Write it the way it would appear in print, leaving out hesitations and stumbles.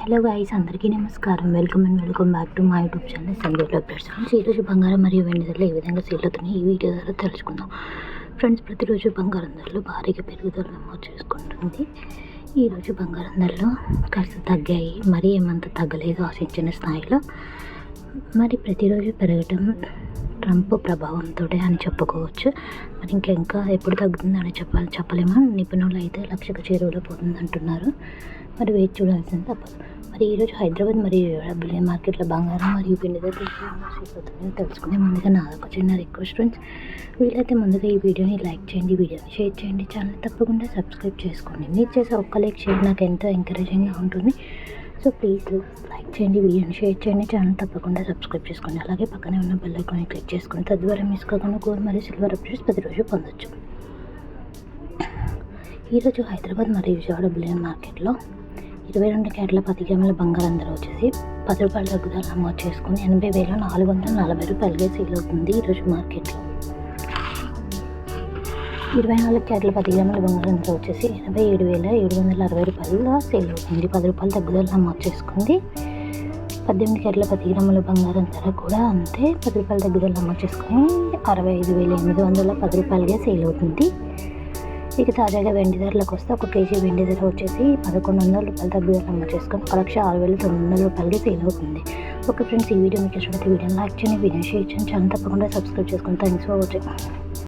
Hello guys, అందరికీ నమస్కారం. Welcome back to my YouTube channel Sanjay updates. ఈరోజు బంగారం మరియు వెండి ధరలు ఏ విధంగా సేల్ అవుతున్నాయి ఈ వీడియో ద్వారా తెలుసుకుందాం. ఫ్రెండ్స్, ప్రతిరోజు బంగారం ధరలు భారీగా పెరుగుదల నమోదు చేసుకుంటుంది. ఈరోజు బంగారం ధరలు కాస్త తగ్గాయి, మరీ ఏమంత తగ్గలేదు ఆశించిన స్థాయిలో. మరి ప్రతిరోజు పెరగటం ట్రంప్ ప్రభావంతో అని చెప్పుకోవచ్చు. మరి ఇంకా ఎప్పుడు తగ్గుతుందని చెప్పలేమో. నిపుణులు అయితే 1,00,000 చేరువలో పోతుంది అంటున్నారు. మరి వేచి చూడాల్సింది తప్పదు. మరి ఈరోజు హైదరాబాద్ మరియు బులియన్ మార్కెట్లో బంగారం మరియు వెండి ధరలు తెలుసుకునే ముందుగా నాదొక చిన్న రిక్వెస్ట్ ఫ్రెండ్స్. వీలైతే ముందుగా ఈ వీడియోని లైక్ చేయండి, వీడియోని షేర్ చేయండి, ఛానల్ తప్పకుండా సబ్స్క్రైబ్ చేసుకోండి. మీరు చేసే ఒక్క లైక్ షేర్ నాకు ఎంతో ఎంకరేజింగ్గా ఉంటుంది. సో ప్లీజ్ లైక్ చేయండి, వీడియోని షేర్ చేయండి, ఛానల్ తప్పకుండా సబ్స్క్రైబ్ చేసుకోండి. అలాగే పక్కనే ఉన్న బెల్ ఐకాన్ని క్లిక్ చేసుకుని తద్వారా మిస్ కాకుండా గోల్డ్ మరియు సిల్వర్ అప్డేట్స్ ప్రతిరోజు పొందొచ్చు. ఈరోజు హైదరాబాద్ మరియు విజయవాడ బులియన్ మార్కెట్లో 22 క్యారెట్ల 10 గ్రాముల బంగారం ధర వచ్చేసి 10 రూపాయల తగ్గుదల నమోదు చేసుకుని 80,440 సేల్ అవుతుంది. ఈరోజు మార్కెట్లో 24 క్యారెట్ల 10 గ్రాముల బంగారం ధర వచ్చేసి 87,760 సేల్ అవుతుంది. 10 రూపాయల తగ్గుదల నమోదు చేసుకుంది. 18 క్యారెట్ల 10 గ్రాముల బంగారం ధర కూడా అంతే, 10 రూపాయల తగ్గుదల నమోదు చేసుకుని 65,810 సేల్ అవుతుంది. ఇక తాజాగా వెండి ధరలకు వస్తే 1 కేజీ వెండి ధర వచ్చేసి 1,100 రూపాయల తగ్గుదల నమోదు చేసుకొని 1,06,900 సేల్ అవుతుంది. ఓకే ఫ్రెండ్స్, ఈ వీడియో మీకు ఇష్టమైతే వీడియోని లైక్ చేయండి, వీడియోని షేర్ చేయండి, ఛానల్ తప్పకుండా సబ్స్క్రైబ్ చేసుకొని థ్యాంక్స్ ఫర్ వాచింగ్.